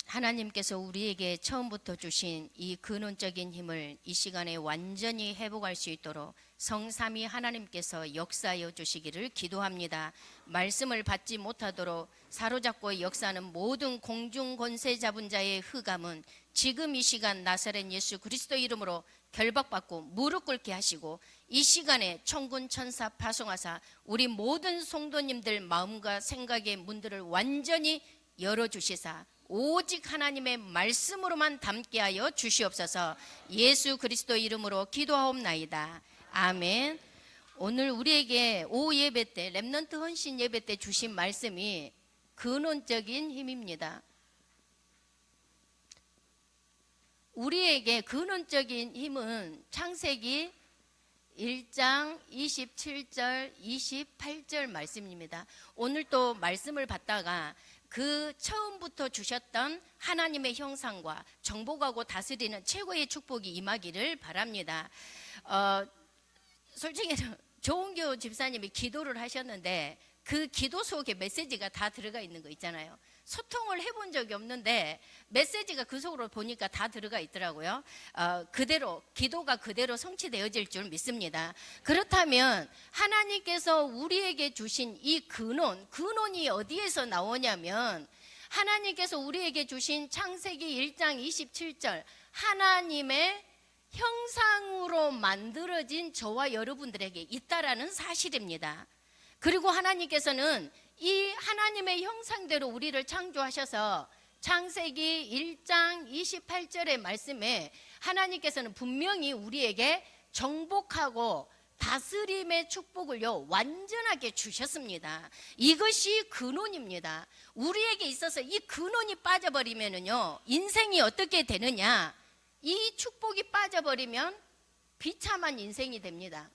하나님께서 우리에게 처음부터 주신 이 근원적인 힘을 이 시간에 완전히 회복할 수 있도록 성삼위 하나님께서 역사하여 주시기를 기도합니다. 말씀을 받지 못하도록 사로잡고 역사하는 모든 공중 권세 잡은 자의 흑암은 지금 이 시간 나사렛 예수 그리스도 이름으로 결박받고 무릎 꿇게 하시고, 이 시간에 천군 천사 파송하사 우리 모든 성도님들 마음과 생각의 문들을 완전히 열어주시사 오직 하나님의 말씀으로만 담게 하여 주시옵소서. 예수 그리스도 이름으로 기도하옵나이다. 아멘. 오늘 우리에게 오후 예배 때, 렘넌트 헌신 예배 때 주신 말씀이 근원적인 힘입니다. 우리에게 근원적인 힘은 창세기 1장 27절 28절 말씀입니다. 오늘 또 말씀을 받다가 그 처음부터 주셨던 하나님의 형상과 정복하고 다스리는 최고의 축복이 임하기를 바랍니다. 솔직히 조은교 집사님이 기도를 하셨는데 그 기도 속에 메시지가 다 들어가 있는 거 있잖아요. 소통을 해본 적이 없는데 메시지가 그 속으로 보니까 다 들어가 있더라고요. 그대로 기도가 그대로 성취되어질 줄 믿습니다. 그렇다면 하나님께서 우리에게 주신 이 근원이 어디에서 나오냐면, 하나님께서 우리에게 주신 창세기 1장 27절 하나님의 형상으로 만들어진 저와 여러분들에게 있다라는 사실입니다. 그리고 하나님께서는 이 하나님의 형상대로 우리를 창조하셔서 창세기 1장 28절의 말씀에 하나님께서는 분명히 우리에게 정복하고 다스림의 축복을요 완전하게 주셨습니다. 이것이 근원입니다. 우리에게 있어서 이 근원이 빠져버리면은요 인생이 어떻게 되느냐, 이 축복이 빠져버리면 비참한 인생이 됩니다.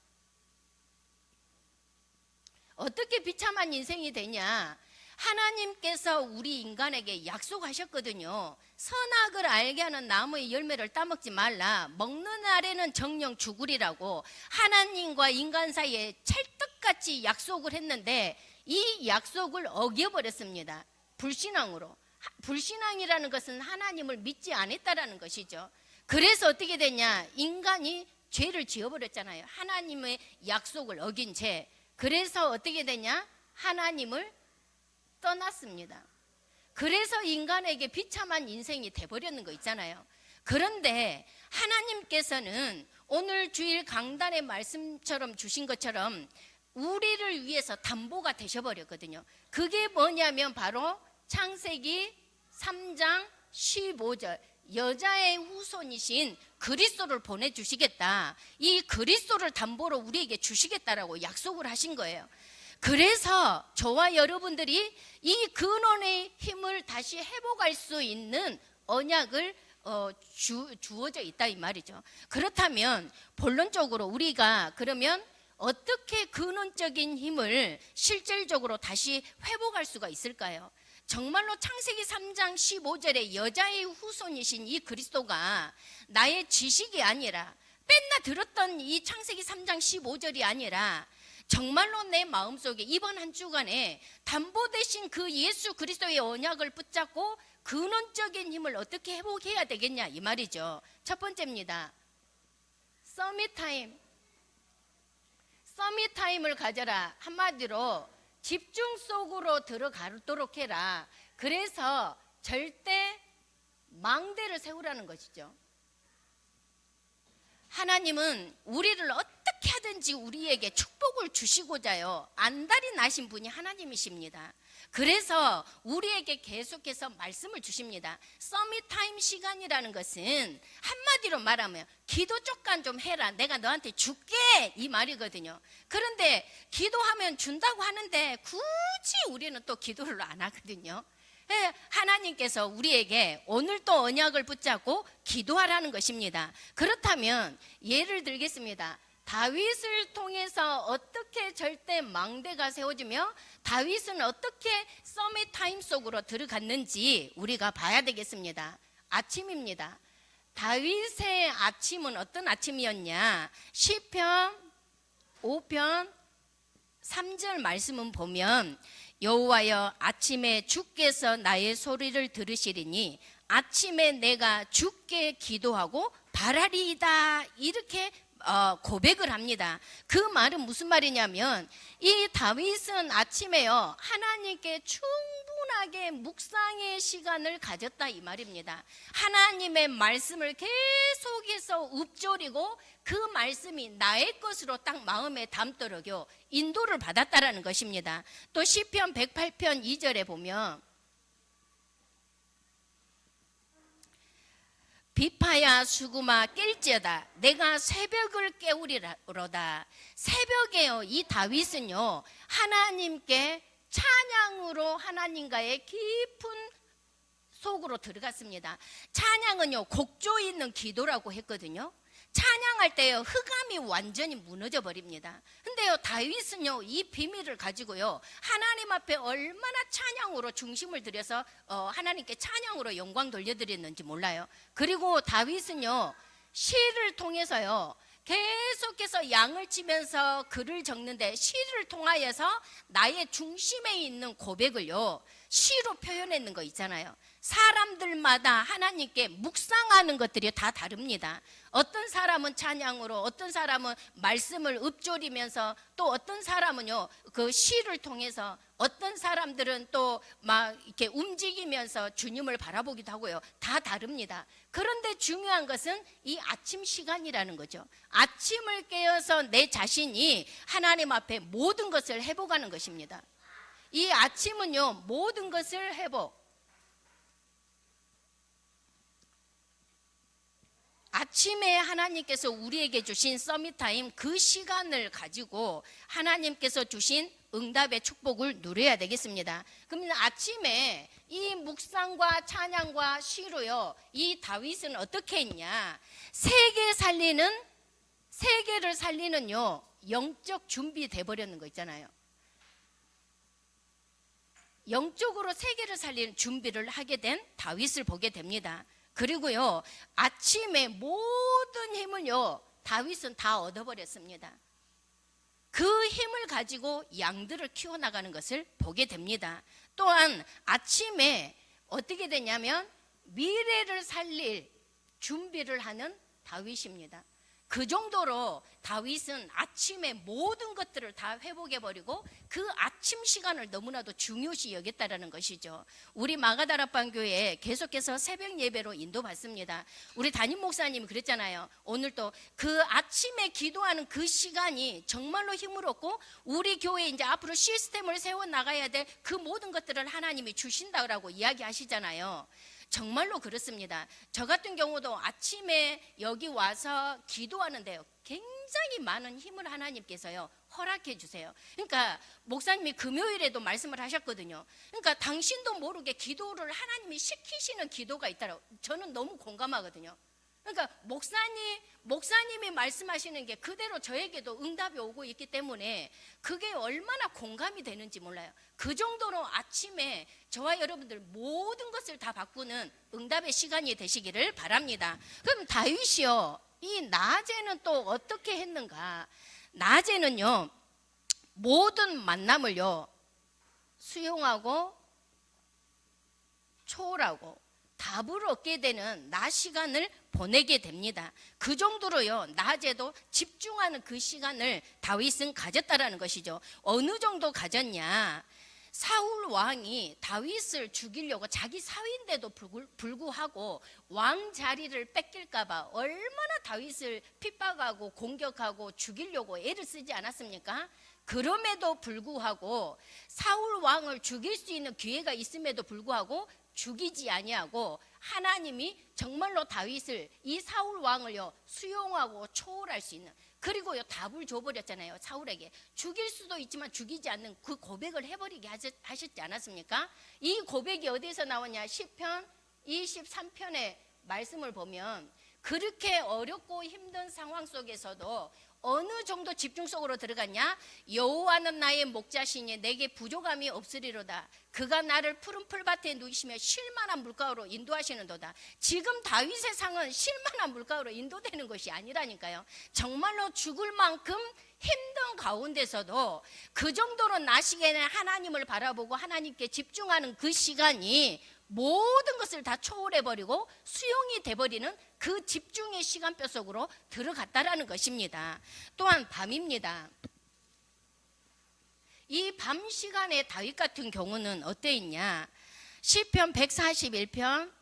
어떻게 비참한 인생이 되냐? 하나님께서 우리 인간에게 약속하셨거든요. 선악을 알게 하는 나무의 열매를 따먹지 말라. 먹는 날에는 정령 죽으리라고 하나님과 인간 사이에 찰떡같이 약속을 했는데 이 약속을 어겨버렸습니다. 불신앙으로. 불신앙이라는 것은 하나님을 믿지 않았다라는 것이죠. 그래서 어떻게 되냐? 인간이 죄를 지어버렸잖아요. 하나님의 약속을 어긴 죄. 그래서 어떻게 되냐? 하나님을 떠났습니다. 그래서 인간에게 비참한 인생이 돼버렸는 거 있잖아요. 그런데 하나님께서는 오늘 주일 강단의 말씀처럼 주신 것처럼 우리를 위해서 담보가 되셔버렸거든요. 그게 뭐냐면 바로 창세기 3장 15절 여자의 후손이신 그리스도를 보내주시겠다, 이 그리스도를 담보로 우리에게 주시겠다라고 약속을 하신 거예요. 그래서 저와 여러분들이 이 근원의 힘을 다시 회복할 수 있는 언약을 주어져 있다 이 말이죠. 그렇다면 본론적으로 우리가 그러면 어떻게 근원적인 힘을 실질적으로 다시 회복할 수가 있을까요? 정말로 창세기 3장 15절에 여자의 후손이신 이 그리스도가 나의 지식이 아니라, 맨날 들었던 이 창세기 3장 15절이 아니라 정말로 내 마음속에 이번 한 주간에 담보 되신 그 예수 그리스도의 언약을 붙잡고 근원적인 힘을 어떻게 회복해야 되겠냐 이 말이죠. 첫 번째입니다. 서밋 타임을 가져라. 한마디로 집중 속으로 들어가도록 해라. 그래서 절대 망대를 세우라는 것이죠. 하나님은 우리를 어떻게 하든지 우리에게 축복을 주시고자요 안달이 나신 분이 하나님이십니다. 그래서 우리에게 계속해서 말씀을 주십니다. 서밋 타임 시간이라는 것은 한마디로 말하면 기도 쪽간 좀 해라, 내가 너한테 줄게, 이 말이거든요. 그런데 기도하면 준다고 하는데 굳이 우리는 또 기도를 안 하거든요. 하나님께서 우리에게 오늘 또 언약을 붙잡고 기도하라는 것입니다. 그렇다면 예를 들겠습니다. 다윗을 통해서 어떻게 절대 망대가 세워지며 다윗은 어떻게 서밋 타임 속으로 들어갔는지 우리가 봐야 되겠습니다. 아침입니다. 다윗의 아침은 어떤 아침이었냐? 시편 5편 3절 말씀은 보면 여호와여, 아침에 주께서 나의 소리를 들으시리니 아침에 내가 주께 기도하고 바라리이다. 이렇게 고백을 합니다. 그 말은 무슨 말이냐면 이 다윗은 아침에요 하나님께 충분하게 묵상의 시간을 가졌다 이 말입니다. 하나님의 말씀을 계속해서 읊조리고 그 말씀이 나의 것으로 딱 마음에 담도록요 인도를 받았다라는 것입니다. 또 시편 108편 2절에 보면 비파야 수구마 깰지어다 내가 새벽을 깨우리로다. 새벽에요 이 다윗은요 하나님께 찬양으로 하나님과의 깊은 속으로 들어갔습니다. 찬양은요 곡조 있는 기도라고 했거든요. 찬양할 때요 흑암이 완전히 무너져 버립니다. 근데요 다윗은요 이 비밀을 가지고요 하나님 앞에 얼마나 찬양으로 중심을 들여서 하나님께 찬양으로 영광 돌려드렸는지 몰라요. 그리고 다윗은요 시를 통해서요 계속해서 양을 치면서 글을 적는데 시를 통하여서 나의 중심에 있는 고백을요 시로 표현했는 거 있잖아요. 사람들마다 하나님께 묵상하는 것들이 다 다릅니다. 어떤 사람은 찬양으로, 어떤 사람은 말씀을 읊조리면서, 또 어떤 사람은요 그 시를 통해서, 어떤 사람들은 또 막 이렇게 움직이면서 주님을 바라보기도 하고요. 다 다릅니다. 그런데 중요한 것은 이 아침 시간이라는 거죠. 아침을 깨어서 내 자신이 하나님 앞에 모든 것을 회복하는 것입니다. 이 아침은요 모든 것을 회복. 아침에 하나님께서 우리에게 주신 서밋타임 그 시간을 가지고 하나님께서 주신 응답의 축복을 누려야 되겠습니다. 그러면 아침에 이 묵상과 찬양과 시로요 이 다윗은 어떻게 했냐, 세계를 살리는요 영적 준비 돼버렸는 거 있잖아요. 영적으로 세계를 살리는 준비를 하게 된 다윗을 보게 됩니다. 그리고요 아침에 모든 힘을요 다윗은 다 얻어버렸습니다. 그 힘을 가지고 양들을 키워나가는 것을 보게 됩니다. 또한 아침에 어떻게 되냐면 미래를 살릴 준비를 하는 다윗입니다. 그 정도로 다윗은 아침에 모든 것들을 다 회복해버리고 그 아침 시간을 너무나도 중요시 여겼다라는 것이죠. 우리 마가다락방 교회에 계속해서 새벽 예배로 인도받습니다. 우리 담임 목사님이 그랬잖아요. 오늘도 그 아침에 기도하는 그 시간이 정말로 힘을 얻고 우리 교회에 이제 앞으로 시스템을 세워나가야 될 그 모든 것들을 하나님이 주신다고 이야기하시잖아요. 정말로 그렇습니다. 저 같은 경우도 아침에 여기 와서 기도하는데요 굉장히 많은 힘을 하나님께서요 허락해 주세요. 그러니까 목사님이 금요일에도 말씀을 하셨거든요. 그러니까 당신도 모르게 기도를 하나님이 시키시는 기도가 있다고 저는 너무 공감하거든요. 그러니까 목사님이 말씀하시는 게 그대로 저에게도 응답이 오고 있기 때문에 그게 얼마나 공감이 되는지 몰라요. 그 정도로 아침에 저와 여러분들 모든 것을 다 바꾸는 응답의 시간이 되시기를 바랍니다. 그럼 다윗이요 이 낮에는 또 어떻게 했는가? 낮에는요 모든 만남을요 수용하고 초월하고 답을 얻게 되는 낮 시간을 보내게 됩니다. 그 정도로요 낮에도 집중하는 그 시간을 다윗은 가졌다라는 것이죠. 어느 정도 가졌냐, 사울 왕이 다윗을 죽이려고 자기 사위인데도 불구하고 왕 자리를 뺏길까 봐 얼마나 다윗을 핍박하고 공격하고 죽이려고 애를 쓰지 않았습니까? 그럼에도 불구하고 사울 왕을 죽일 수 있는 기회가 있음에도 불구하고 죽이지 아니하고 하나님이 정말로 다윗을 이 사울 왕을요 수용하고 초월할 수 있는, 그리고요 답을 줘버렸잖아요. 사울에게 죽일 수도 있지만 죽이지 않는 그 고백을 해버리게 하셨지 않았습니까? 이 고백이 어디서 나오냐, 시편 23편의 말씀을 보면 그렇게 어렵고 힘든 상황 속에서도 어느 정도 집중 속으로 들어갔냐? 여호와는 나의 목자시니 내게 부족함이 없으리로다. 그가 나를 푸른 풀밭에 누이시며 쉴만한 물가로 인도하시는도다. 지금 다윗의 상은 쉴만한 물가로 인도되는 것이 아니라니까요. 정말로 죽을 만큼 힘든 가운데서도 그 정도로 나시게는 하나님을 바라보고 하나님께 집중하는 그 시간이 모든 것을 다 초월해버리고 수용이 돼버리는 그 집중의 시간표 속으로 들어갔다라는 것입니다. 또한 밤입니다. 이 밤 시간에 다윗 같은 경우는 어떠했냐? 시편 141편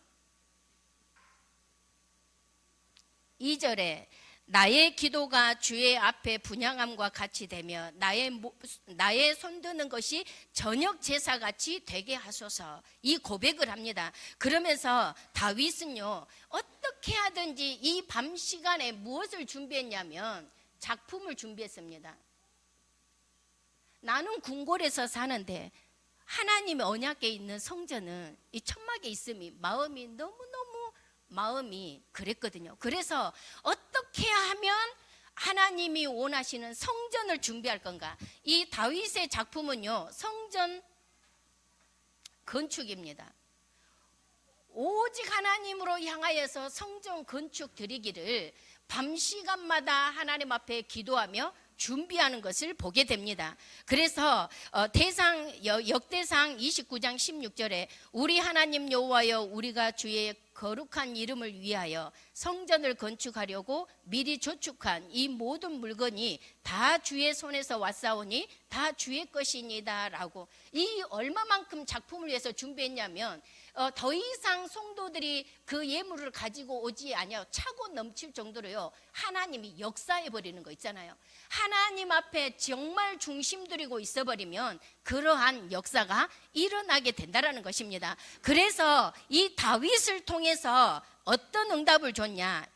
2절에 나의 기도가 주의 앞에 분향함과 같이 되며 나의 손드는 것이 저녁 제사같이 되게 하소서. 이 고백을 합니다. 그러면서 다윗은요, 어떻게 하든지 이 밤 시간에 무엇을 준비했냐면 작품을 준비했습니다. 나는 궁궐에서 사는데 하나님의 언약에 있는 성전은 이 천막에 있음이 마음이 그랬거든요. 그래서 어떻게 하면 하나님이 원하시는 성전을 준비할 건가? 이 다윗의 작품은요, 성전 건축입니다. 오직 하나님으로 향하여서 성전 건축 드리기를 밤 시간마다 하나님 앞에 기도하며 준비하는 것을 보게 됩니다. 그래서 역대상 29장 16절에 우리 하나님 여호와여, 우리가 주의 거룩한 이름을 위하여 성전을 건축하려고 미리 저축한 이 모든 물건이 다 주의 손에서 왔사오니 다 주의 것이니다 라고, 이 얼마만큼 작품을 위해서 준비했냐면 더 이상 성도들이 그 예물을 가지고 오지 아니하고 차고 넘칠 정도로요, 하나님이 역사해 버리는 거 있잖아요. 하나님 앞에 정말 중심 들이고 있어 버리면 그러한 역사가 일어나게 된다라는 것입니다. 그래서 이 다윗을 통해서 어떤 응답을 줬냐?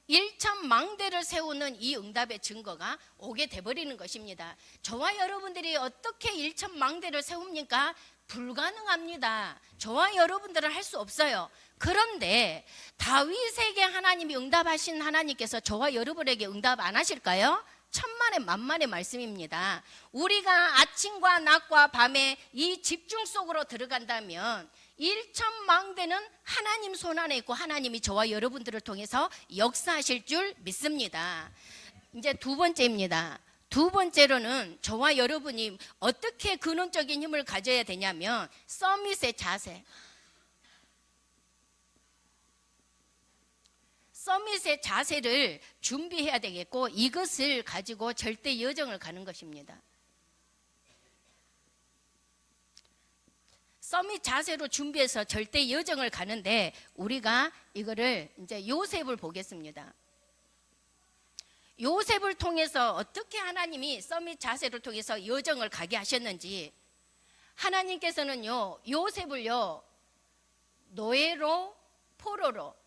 일천망대를 세우는 이 응답의 증거가 오게 돼버리는 것입니다. 저와 여러분들이 어떻게 일천망대를 세웁니까? 불가능합니다. 저와 여러분들은 할 수 없어요. 그런데 다윗에게 하나님이 응답하신 하나님께서 저와 여러분에게 응답 안 하실까요? 천만의 만만의 말씀입니다. 우리가 아침과 낮과 밤에 이 집중 속으로 들어간다면 일천망대는 하나님 손 안에 있고 하나님이 저와 여러분들을 통해서 역사하실 줄 믿습니다. 이제 두 번째입니다. 두 번째로는 저와 여러분이 어떻게 근원적인 힘을 가져야 되냐면 서밋의 자세. 서밋의 자세를 준비해야 되겠고, 이것을 가지고 절대 여정을 가는 것입니다. 서밋 자세로 준비해서 절대 여정을 가는데, 우리가 이거를 이제 요셉을 보겠습니다. 요셉을 통해서 어떻게 하나님이 서밋 자세를 통해서 여정을 가게 하셨는지, 하나님께서는요, 요셉을요, 노예로 포로로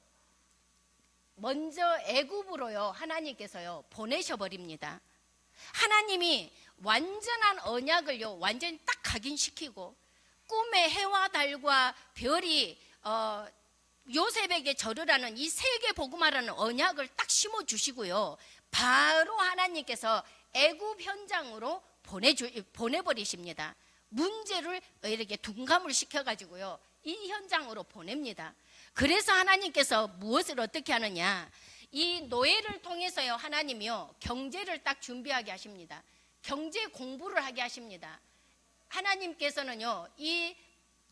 먼저 애굽으로요, 하나님께서요 보내셔 버립니다. 하나님이 완전한 언약을요 완전히 딱 각인시키고, 꿈의 해와 달과 별이 요셉에게 절으라는 이 세계 복음화라는 언약을 딱 심어 주시고요, 바로 하나님께서 애굽 현장으로 보내버리십니다. 문제를 이렇게 둔감을 시켜가지고요, 이 현장으로 보냅니다. 그래서 하나님께서 무엇을 어떻게 하느냐, 이 노예를 통해서요, 하나님이요 경제를 딱 준비하게 하십니다. 경제 공부를 하게 하십니다. 하나님께서는요, 이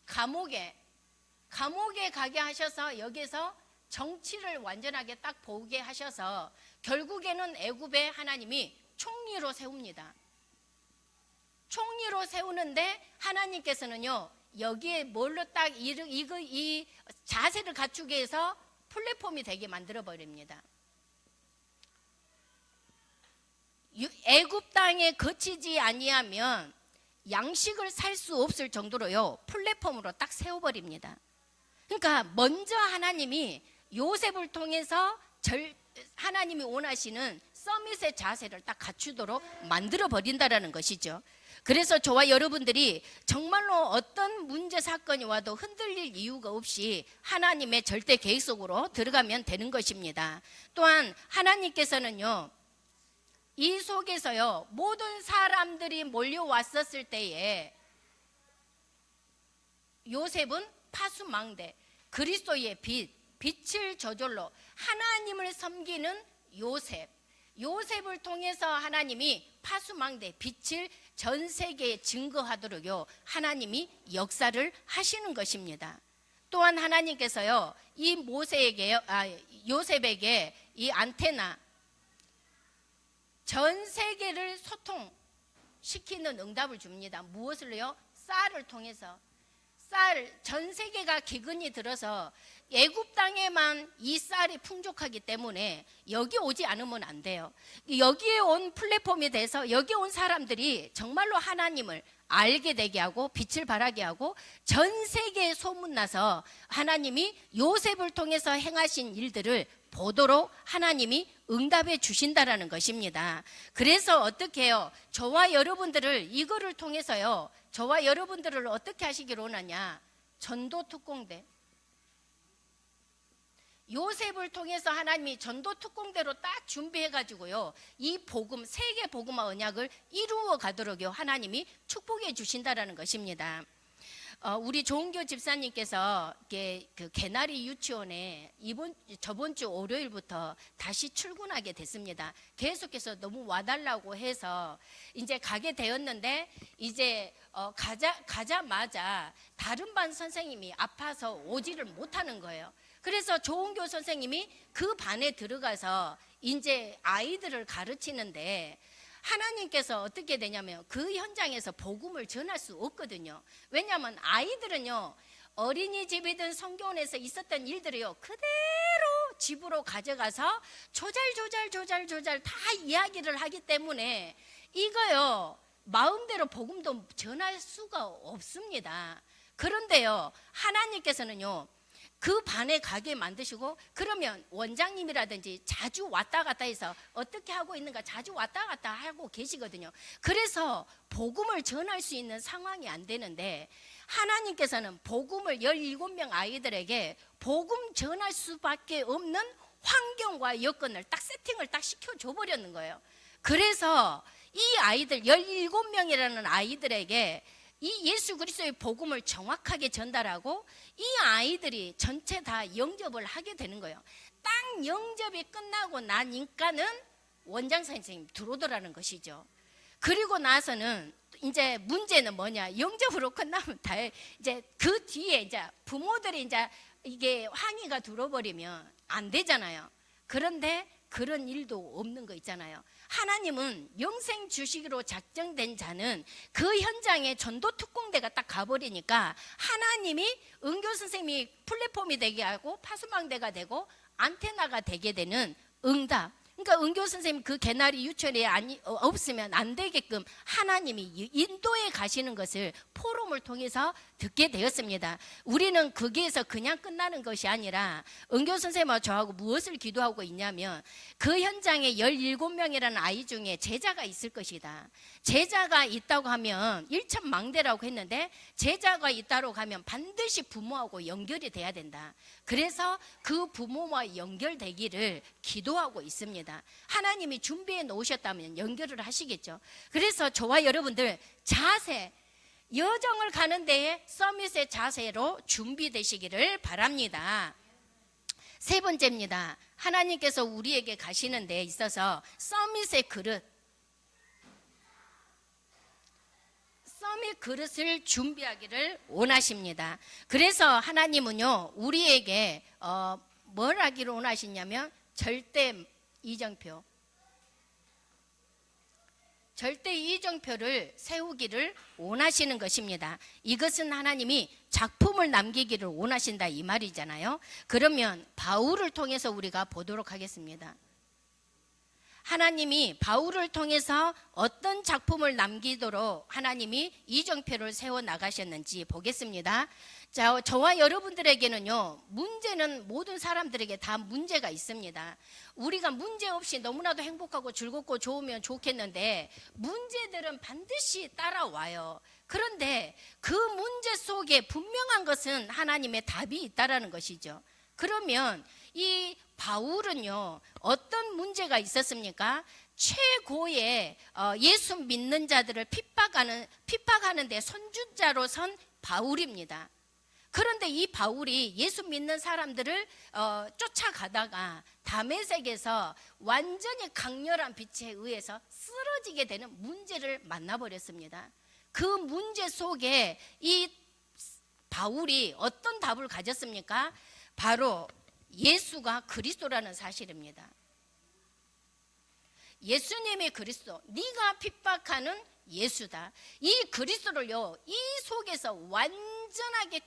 감옥에 가게 하셔서 여기서 정치를 완전하게 딱 보게 하셔서 결국에는 애굽에 하나님이 총리로 세웁니다. 총리로 세우는데 하나님께서는요, 여기에 뭘로 딱 이 자세를 갖추게 해서 플랫폼이 되게 만들어 버립니다. 애굽 땅에 거치지 아니하면 양식을 살 수 없을 정도로요, 플랫폼으로 딱 세워버립니다. 그러니까 먼저 하나님이 요셉을 통해서 하나님이 원하시는 서밋의 자세를 딱 갖추도록 만들어 버린다라는 것이죠. 그래서 저와 여러분들이 정말로 어떤 문제 사건이 와도 흔들릴 이유가 없이 하나님의 절대 계획 속으로 들어가면 되는 것입니다. 또한 하나님께서는요, 이 속에서요, 모든 사람들이 몰려왔었을 때에 요셉은 파수망대, 그리스도의 빛을 저절로 하나님을 섬기는 요셉을 통해서 하나님이 파수망대, 빛을 전 세계에 증거하도록요, 하나님이 역사를 하시는 것입니다. 또한 하나님께서요, 이 요셉에게 이 안테나, 전 세계를 소통시키는 응답을 줍니다. 무엇을요? 쌀을 통해서. 전 세계가 기근이 들어서 애굽 땅에만 이 쌀이 풍족하기 때문에 여기 오지 않으면 안 돼요. 여기에 온 플랫폼이 돼서 여기 온 사람들이 정말로 하나님을 알게 되게 하고 빛을 발하게 하고 전 세계에 소문나서 하나님이 요셉을 통해서 행하신 일들을 보도록 하나님이 응답해 주신다라는 것입니다. 그래서 어떻게 해요? 저와 여러분들을 이거를 통해서요, 저와 여러분들을 어떻게 하시기를 원하냐? 전도 특공대. 요셉을 통해서 하나님이 전도 특공대로 딱 준비해가지고요, 이 복음, 세계 복음화 언약을 이루어 가도록요, 하나님이 축복해 주신다라는 것입니다. 우리 조은교 집사님께서 그 개나리 유치원에 저번 주 월요일부터 다시 출근하게 됐습니다. 계속해서 너무 와달라고 해서 이제 가게 되었는데, 이제 가자마자 다른 반 선생님이 아파서 오지를 못하는 거예요. 그래서 조은교 선생님이 그 반에 들어가서 이제 아이들을 가르치는데, 하나님께서 어떻게 되냐면 그 현장에서 복음을 전할 수 없거든요. 왜냐하면 아이들은요, 어린이집이든 성교원에서 있었던 일들을요, 그대로 집으로 가져가서 조잘 다 이야기를 하기 때문에 이거요, 마음대로 복음도 전할 수가 없습니다. 그런데요, 하나님께서는요, 그 반에 가게 만드시고, 그러면 원장님이라든지 자주 왔다 갔다 해서 어떻게 하고 있는가 자주 왔다 갔다 하고 계시거든요. 그래서 복음을 전할 수 있는 상황이 안 되는데, 하나님께서는 복음을 17명 아이들에게 복음 전할 수밖에 없는 환경과 여건을 딱 세팅을 딱 시켜줘 버렸는 거예요. 그래서 이 아이들 17명이라는 아이들에게 이 예수 그리스도의 복음을 정확하게 전달하고, 이 아이들이 전체 다 영접을 하게 되는 거예요. 딱 영접이 끝나고 나니까는 원장 선생님이 들어오더라는 것이죠. 그리고 나서는 이제 문제는 뭐냐? 영접으로 끝나면 다 이제 그 뒤에 이제 부모들이 이제 이게 항의가 들어버리면 안 되잖아요. 그런데 그런 일도 없는 거 있잖아요. 하나님은 영생 주시기로 작정된 자는 그 현장에 전도 특공대가 딱 가버리니까 하나님이 은교 선생님이 플랫폼이 되게 하고 파수망대가 되고 안테나가 되게 되는 응답. 그러니까 은교 선생님 그 개나리 유치원에 없으면 안 되게끔 하나님이 인도에 가시는 것을 포럼을 통해서 듣게 되었습니다. 우리는 거기에서 그냥 끝나는 것이 아니라 은교 선생님과 저하고 무엇을 기도하고 있냐면, 그 현장에 17명이라는 아이 중에 제자가 있을 것이다. 제자가 있다고 하면 일천망대라고 했는데, 제자가 있다고 하면 반드시 부모하고 연결이 돼야 된다. 그래서 그 부모와 연결되기를 기도하고 있습니다. 하나님이 준비해 놓으셨다면 연결을 하시겠죠. 그래서 저와 여러분들 자세, 여정을 가는 데에 서밋의 자세로 준비되시기를 바랍니다. 세 번째입니다. 하나님께서 우리에게 가시는 데에 있어서 서밋의 그릇을 준비하기를 원하십니다. 그래서 하나님은요, 우리에게 뭘 하기를 원하시냐면 절대 이정표를 세우기를 원하시는 것입니다. 이것은 하나님이 작품을 남기기를 원하신다 이 말이잖아요. 그러면 바울을 통해서 우리가 보도록 하겠습니다. 하나님이 바울을 통해서 어떤 작품을 남기도록 하나님이 이정표를 세워 나가셨는지 보겠습니다. 자, 저와 여러분들에게는요, 문제는 모든 사람들에게 다 문제가 있습니다. 우리가 문제 없이 너무나도 행복하고 즐겁고 좋으면 좋겠는데 문제들은 반드시 따라와요. 그런데 그 문제 속에 분명한 것은 하나님의 답이 있다라는 것이죠. 그러면 이 바울은요, 어떤 문제가 있었습니까? 최고의 예수 믿는 자들을 핍박하는 데 선주자로 선 바울입니다. 그런데 이 바울이 예수 믿는 사람들을 쫓아가다가 다메섹에서 완전히 강렬한 빛에 의해서 쓰러지게 되는 문제를 만나버렸습니다. 그 문제 속에 이 바울이 어떤 답을 가졌습니까? 바로 예수가 그리스도라는 사실입니다. 예수님이 그리스도, 네가 핍박하는 예수다. 이 그리스도를요, 이 속에서 완전하게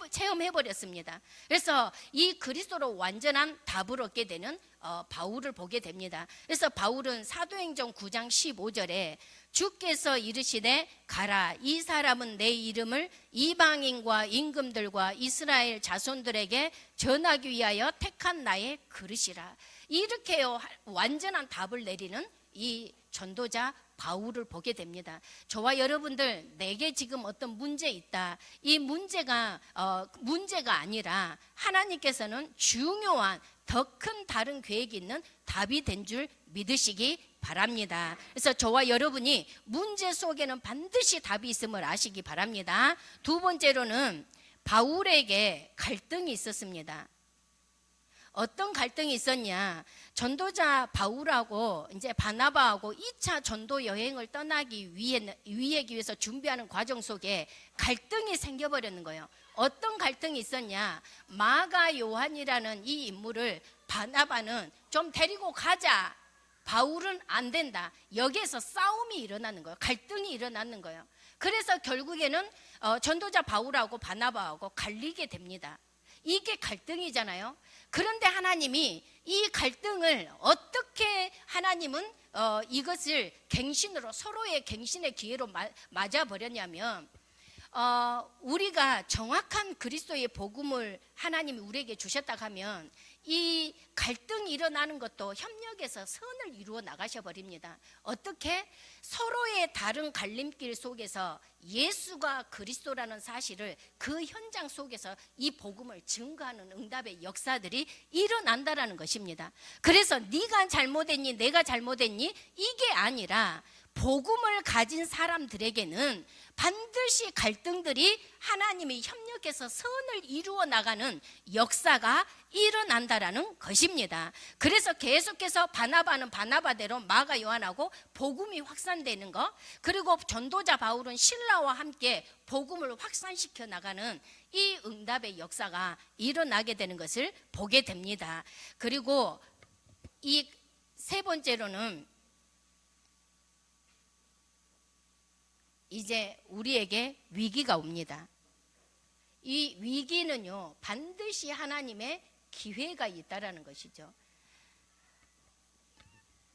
체험해버렸습니다. 그래서 이 그리스도로 완전한 답을 얻게 되는 바울을 보게 됩니다. 그래서 바울은 사도행전 9장 15절에 주께서 이르시되 가라, 이 사람은 내 이름을 이방인과 임금들과 이스라엘 자손들에게 전하기 위하여 택한 나의 그릇이라. 이렇게요, 완전한 답을 내리는 이 전도자 바울을 보게 됩니다. 저와 여러분들, 내게 지금 어떤 문제 있다, 이 문제가 아니라 하나님께서는 중요한 더 큰 다른 계획이 있는 답이 된 줄 믿으시기 바랍니다. 그래서 저와 여러분이 문제 속에는 반드시 답이 있음을 아시기 바랍니다. 두 번째로는 바울에게 갈등이 있었습니다. 어떤 갈등이 있었냐? 전도자 바울하고 이제 바나바하고 2차 전도 여행을 떠나기 위해서 준비하는 과정 속에 갈등이 생겨버렸는 거예요. 어떤 갈등이 있었냐? 마가 요한이라는 이 인물을 바나바는 좀 데리고 가자. 바울은 안 된다. 여기에서 싸움이 일어나는 거예요. 갈등이 일어나는 거예요. 그래서 결국에는 전도자 바울하고 바나바하고 갈리게 됩니다. 이게 갈등이잖아요. 그런데 하나님이 이 갈등을 어떻게 하나님은 이것을 갱신으로, 서로의 갱신의 기회로 맞아버렸냐면, 우리가 정확한 그리스도의 복음을 하나님이 우리에게 주셨다 하면 이 갈등이 일어나는 것도 협력해서 선을 이루어 나가셔 버립니다. 어떻게? 서로의 다른 갈림길 속에서 예수가 그리스도라는 사실을 그 현장 속에서 이 복음을 증거하는 응답의 역사들이 일어난다라는 것입니다. 그래서 네가 잘못했니 내가 잘못했니 이게 아니라 복음을 가진 사람들에게는 반드시 갈등들이 하나님이 협력해서 선을 이루어 나가는 역사가 일어난다라는 것입니다. 그래서 계속해서 바나바는 바나바대로 마가 요한하고 복음이 확산되는 것, 그리고 전도자 바울은 신라와 함께 복음을 확산시켜 나가는 이 응답의 역사가 일어나게 되는 것을 보게 됩니다. 그리고 이 세 번째로는 이제 우리에게 위기가 옵니다. 이 위기는요, 반드시 하나님의 기회가 있다라는 것이죠.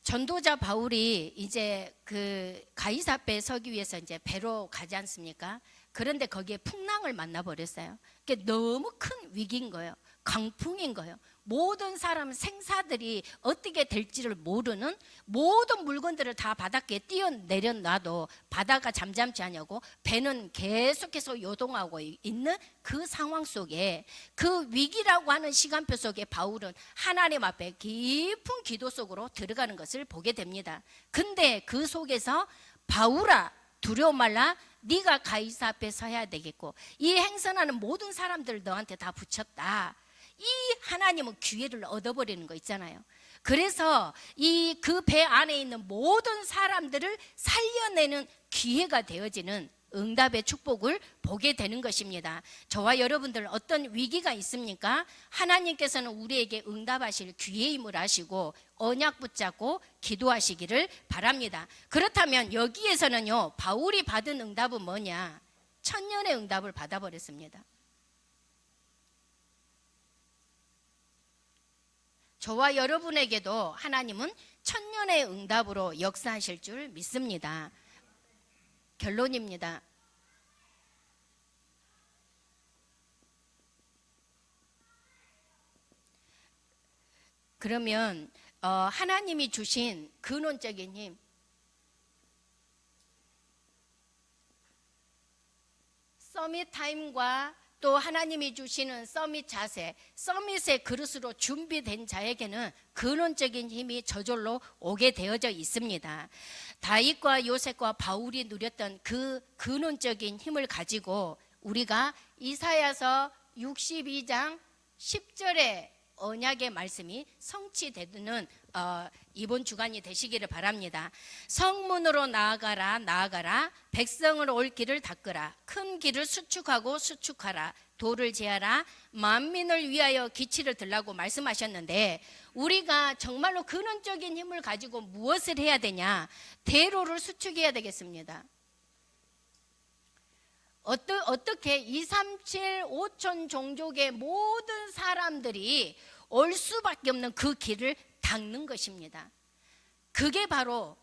전도자 바울이 이제 그 가이사 앞에 서기 위해서 이제 배로 가지 않습니까? 그런데 거기에 풍랑을 만나버렸어요. 그게 너무 큰 위기인 거예요. 강풍인 거예요. 모든 사람 생사들이 어떻게 될지를 모르는 모든 물건들을 다 바닷가에 뛰어내려 놔도 바다가 잠잠치 않냐고 배는 계속해서 요동하고 있는 그 상황 속에, 그 위기라고 하는 시간표 속에 바울은 하나님 앞에 깊은 기도 속으로 들어가는 것을 보게 됩니다. 근데 그 속에서 바울아 두려워 말라, 네가 가이사 앞에 서야 되겠고 이 행선하는 모든 사람들을 너한테 다 붙였다. 이 하나님은 기회를 얻어버리는 거 있잖아요. 그래서 이 그 배 안에 있는 모든 사람들을 살려내는 기회가 되어지는 응답의 축복을 보게 되는 것입니다. 저와 여러분들 어떤 위기가 있습니까? 하나님께서는 우리에게 응답하실 기회임을 아시고 언약 붙잡고 기도하시기를 바랍니다. 그렇다면 여기에서는요, 바울이 받은 응답은 뭐냐? 천년의 응답을 받아버렸습니다. 저와 여러분에게도 하나님은 천년의 응답으로 역사하실 줄 믿습니다. 결론입니다. 그러면 하나님이 주신 근원적인 힘, 서밋 타임과 또 하나님이 주시는 서밋 자세, 서밋의 그릇으로 준비된 자에게는 근원적인 힘이 저절로 오게 되어져 있습니다. 다윗과 요셉과 바울이 누렸던 그 근원적인 힘을 가지고 우리가 이사야서 62장 10절의 언약의 말씀이 성취되는 이번 주간이 되시기를 바랍니다. 성문으로 나아가라 나아가라, 백성을 올 길을 닦으라, 큰 길을 수축하고 수축하라, 돌을 제하라, 만민을 위하여 기치를 들라고 말씀하셨는데, 우리가 정말로 근원적인 힘을 가지고 무엇을 해야 되냐? 대로를 수축해야 되겠습니다. 어떻게 2, 3, 7, 5천 종족의 모든 사람들이 올 수밖에 없는 그 길을 닦는 것입니다. 그게 바로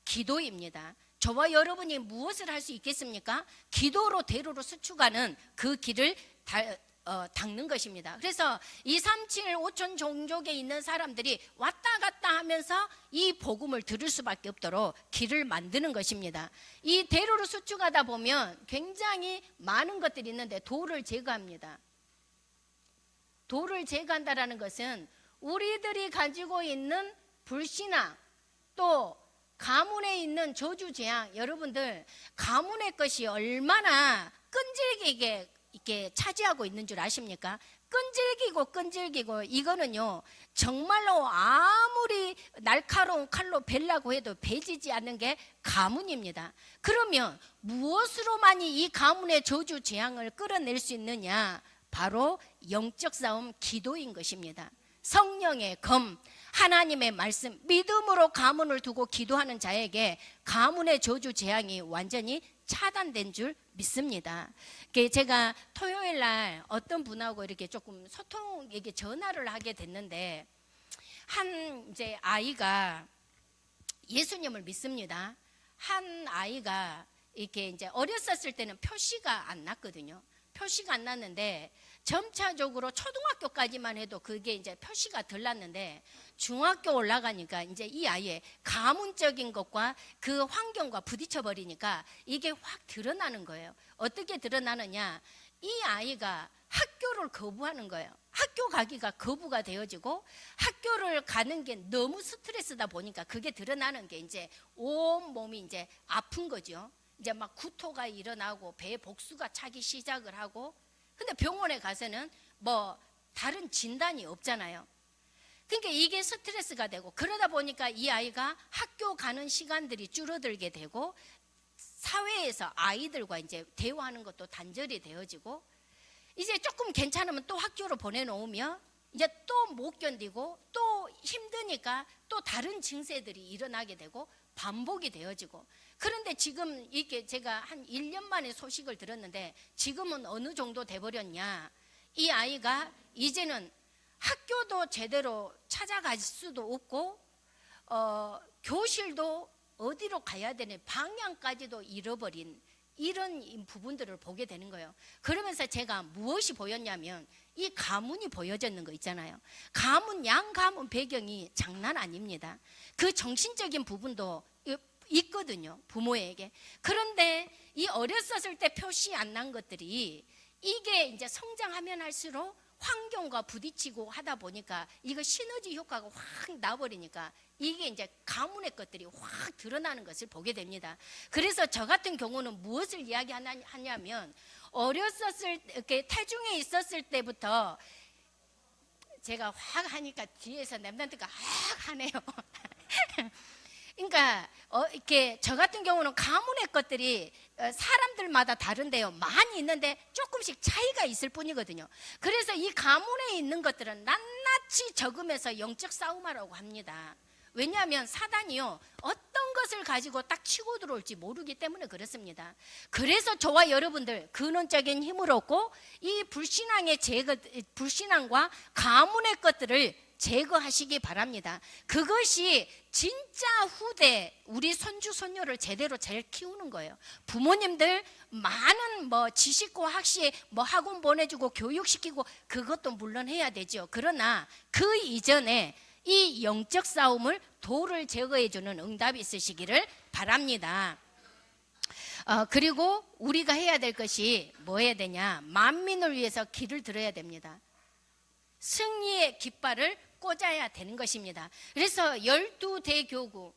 기도입니다. 저와 여러분이 무엇을 할 수 있겠습니까? 기도로 대로로 수축하는 그 길을 닦는 것입니다. 그래서 2, 3, 7, 5천 종족에 있는 사람들이 왔다 갔다 하면서 이 복음을 들을 수밖에 없도록 길을 만드는 것입니다. 이 대로를 수축하다 보면 굉장히 많은 것들이 있는데 돌을 제거합니다. 돌을 제거한다는 것은 우리들이 가지고 있는 불신앙, 또 가문에 있는 저주재앙, 여러분들 가문의 것이 얼마나 끈질기게 이렇게 차지하고 있는 줄 아십니까? 끈질기고 이거는요 정말로 아무리 날카로운 칼로 베려고 해도 베지지 않는 게 가문입니다. 그러면 무엇으로만이 이 가문의 저주 재앙을 끌어낼 수 있느냐? 바로 영적 싸움, 기도인 것입니다. 성령의 검, 하나님의 말씀, 믿음으로 가문을 두고 기도하는 자에게 가문의 저주 재앙이 완전히 차단된 줄 믿습니다. 제가 토요일 날 어떤 분하고 이렇게 조금 소통에게 전화를 하게 됐는데, 한 이제 아이가 예수님을 믿습니다. 한 아이가 이렇게 이제 어렸었을 때는 표시가 안 났거든요. 표시가 안 났는데 점차적으로 초등학교까지만 해도 그게 이제 표시가 덜 났는데, 중학교 올라가니까 이제 이 아이의 가문적인 것과 그 환경과 부딪혀 버리니까 이게 확 드러나는 거예요. 어떻게 드러나느냐? 이 아이가 학교를 거부하는 거예요. 학교 가기가 거부가 되어지고, 학교를 가는 게 너무 스트레스다 보니까 그게 드러나는 게 이제 온 몸이 이제 아픈 거죠. 이제 막 구토가 일어나고 배에 복수가 차기 시작을 하고, 근데 병원에 가서는 뭐 다른 진단이 없잖아요. 그러니까 이게 스트레스가 되고, 그러다 보니까 이 아이가 학교 가는 시간들이 줄어들게 되고, 사회에서 아이들과 이제 대화하는 것도 단절이 되어지고, 이제 조금 괜찮으면 또 학교로 보내놓으면 이제 또 못 견디고, 또 힘드니까 또 다른 증세들이 일어나게 되고 반복이 되어지고. 그런데 지금 이게 제가 한 1년 만에 소식을 들었는데, 지금은 어느 정도 돼버렸냐? 이 아이가 이제는 학교도 제대로 찾아갈 수도 없고, 교실도 어디로 가야 되는 방향까지도 잃어버린 이런 부분들을 보게 되는 거예요. 그러면서 제가 무엇이 보였냐면, 이 가문이 보여졌는 거 있잖아요. 가문, 양가문 배경이 장난 아닙니다. 그 정신적인 부분도 있거든요, 부모에게. 그런데 이 어렸었을 때 표시 안 난 것들이 이게 이제 성장하면 할수록 환경과 부딪히고 하다 보니까 이거 시너지 효과가 확 나버리니까 이게 이제 가문의 것들이 확 드러나는 것을 보게 됩니다. 그래서 저 같은 경우는 무엇을 이야기하냐면, 어렸었을 이렇게 태중에 있었을 때부터 제가 확 하니까 뒤에서 랩런트가 확 하네요. 그러니까 이렇게 저 같은 경우는 가문의 것들이 사람들마다 다른데요, 많이 있는데 조금씩 차이가 있을 뿐이거든요. 그래서 이 가문에 있는 것들은 낱낱이 적으면서 영적 싸움하라고 합니다. 왜냐하면 사단이요, 어떤 것을 가지고 딱 치고 들어올지 모르기 때문에 그렇습니다. 그래서 저와 여러분들 근원적인 힘을 얻고 이 불신앙과 가문의 것들을 제거하시기 바랍니다. 그것이 진짜 후대 우리 손주 손녀를 제대로 잘 키우는 거예요. 부모님들 많은 지식고 학시 학원 보내주고 교육시키고 그것도 물론 해야 되죠. 그러나 그 이전에 이 영적 싸움을 돌을 제거해주는 응답이 있으시기를 바랍니다. 그리고 우리가 해야 될 것이 뭐 해야 되냐? 만민을 위해서 길을 들어야 됩니다. 승리의 깃발을 꽂아야 되는 것입니다. 그래서 12대교구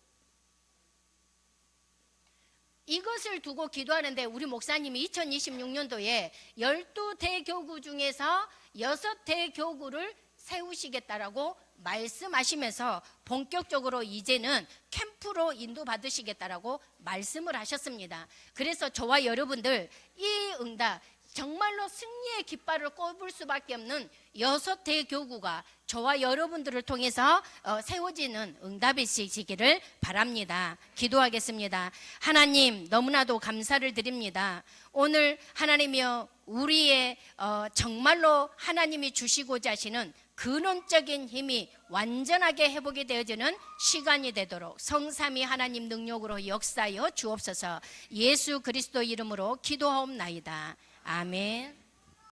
이것을 두고 기도하는데 우리 목사님이 2026년도에 12대교구 중에서 6대교구를 세우시겠다라고 말씀하시면서 본격적으로 이제는 캠프로 인도받으시겠다라고 말씀을 하셨습니다. 그래서 저와 여러분들 이 응답 정말로 승리의 깃발을 꼽을 수밖에 없는 6대교구가 저와 여러분들을 통해서 세워지는 응답이시기를 바랍니다. 기도하겠습니다. 하나님 너무나도 감사를 드립니다. 오늘 하나님이여 우리의 정말로 하나님이 주시고자 하시는 근원적인 힘이 완전하게 회복이 되어지는 시간이 되도록 성삼위 하나님 능력으로 역사하여 주옵소서. 예수 그리스도 이름으로 기도하옵나이다. 아멘.